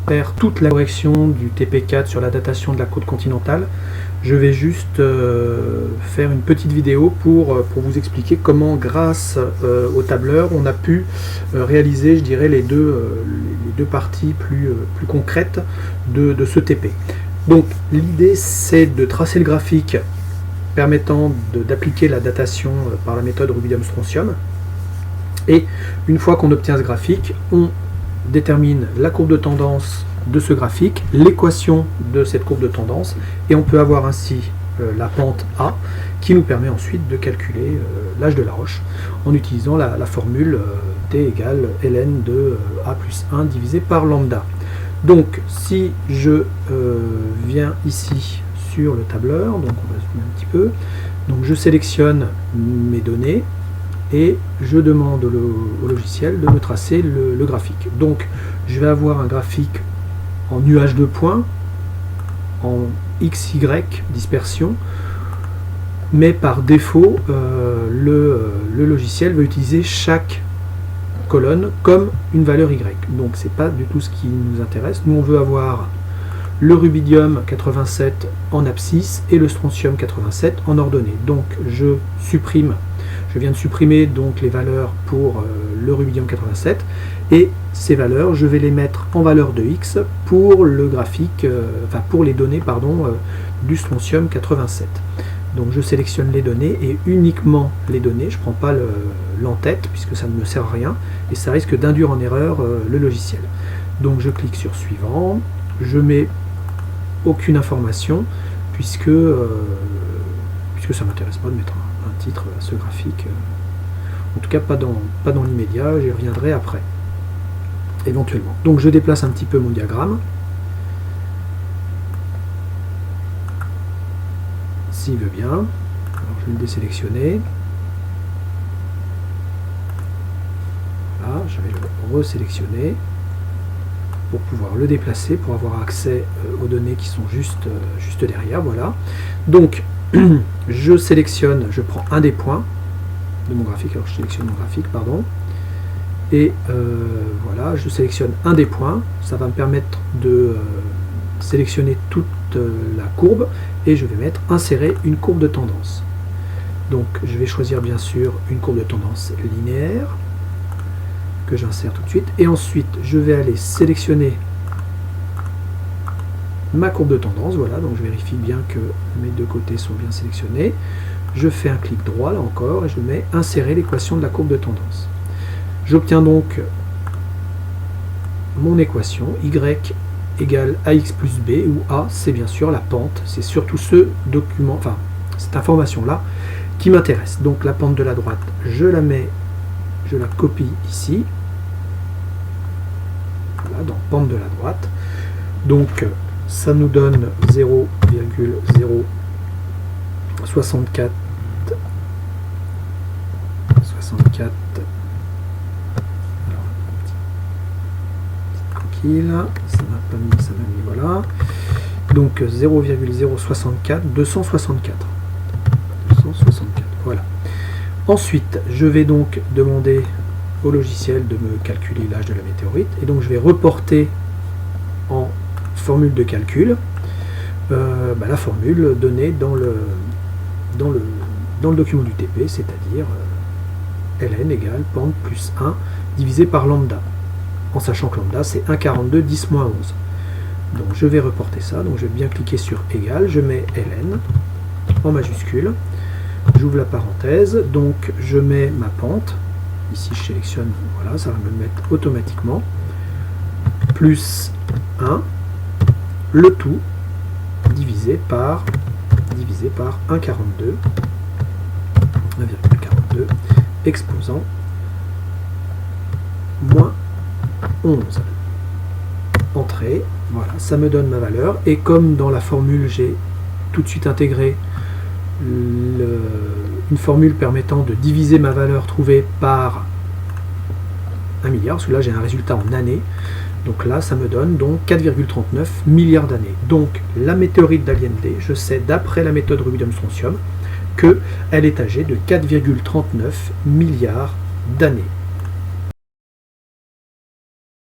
faire toute la correction du TP4 sur la datation de la côte continentale. Je vais juste faire une petite vidéo pour vous expliquer comment, grâce au tableur, on a pu réaliser, je dirais, les deux parties plus concrètes de ce TP. Donc l'idée, c'est de tracer le graphique permettant d'appliquer la datation par la méthode rubidium-strontium. Et une fois qu'on obtient ce graphique, on détermine la courbe de tendance de ce graphique, l'équation de cette courbe de tendance, et on peut avoir ainsi la pente A qui nous permet ensuite de calculer l'âge de la roche en utilisant la formule T égale ln de A plus 1 divisé par lambda. Donc si je viens ici sur le tableur, donc on va zoomer un petit peu, donc je sélectionne mes données et je demande au logiciel de me tracer le graphique. Donc je vais avoir un graphique en nuage de points, en XY dispersion, mais par défaut le logiciel va utiliser chaque colonne comme une valeur Y. Donc c'est pas du tout ce qui nous intéresse. Nous on veut avoir le rubidium 87 en abscisse et le strontium 87 en ordonnée. Donc je viens de supprimer donc les valeurs pour le rubidium 87 et ces valeurs je vais les mettre en valeur de X pour le graphique, pour les données du strontium 87. Donc je sélectionne les données et uniquement les données, je ne prends pas l'en-tête puisque ça ne me sert à rien et ça risque d'induire en erreur le logiciel. Donc je clique sur suivant, je mets aucune information puisque ça ne m'intéresse pas de mettre un titre à ce graphique, en tout cas pas dans l'immédiat, j'y reviendrai après éventuellement. Donc je déplace un petit peu mon diagramme s'il veut bien. Alors, je vais le désélectionner, voilà, je vais le resélectionner pour pouvoir le déplacer, pour avoir accès aux données qui sont juste derrière. Voilà. Donc je sélectionne, je prends un des points de mon graphique, alors je sélectionne mon graphique, pardon, et voilà, je sélectionne un des points, ça va me permettre de sélectionner toute la courbe, et je vais mettre insérer une courbe de tendance. Donc je vais choisir bien sûr une courbe de tendance linéaire, que j'insère tout de suite, et ensuite je vais aller sélectionner ma courbe de tendance, voilà, donc je vérifie bien que mes deux côtés sont bien sélectionnés, je fais un clic droit là encore, et je mets insérer l'équation de la courbe de tendance. J'obtiens donc mon équation, y égale ax plus b, où a c'est bien sûr la pente, c'est surtout ce document, enfin cette information là qui m'intéresse. Donc la pente de la droite, je la copie ici, voilà, dans pente de la droite, donc ça nous donne 0,064 tranquille, ça m'a pas mis, ça m'a mis, voilà, donc 0,064 264, voilà. Ensuite je vais donc demander au logiciel de me calculer l'âge de la météorite, et donc je vais reporter en formule de calcul la formule donnée dans le document du TP, c'est-à-dire ln égale pente plus 1 divisé par lambda, en sachant que lambda c'est 1,42 10 moins 11. Donc je vais reporter ça, donc je vais bien cliquer sur égal, je mets ln en majuscule, j'ouvre la parenthèse, donc je mets ma pente, ici je sélectionne, voilà, ça va me le mettre automatiquement, plus 1, le tout divisé par 1,42, exposant moins 11. Entrée, voilà, ça me donne ma valeur, et comme dans la formule j'ai tout de suite intégré une formule permettant de diviser ma valeur trouvée par 1 milliard, parce que là j'ai un résultat en années, donc là ça me donne donc 4,39 milliards d'années. Donc la météorite d'Allende, je sais d'après la méthode rubidium-strontium qu'elle est âgée de 4,39 milliards d'années.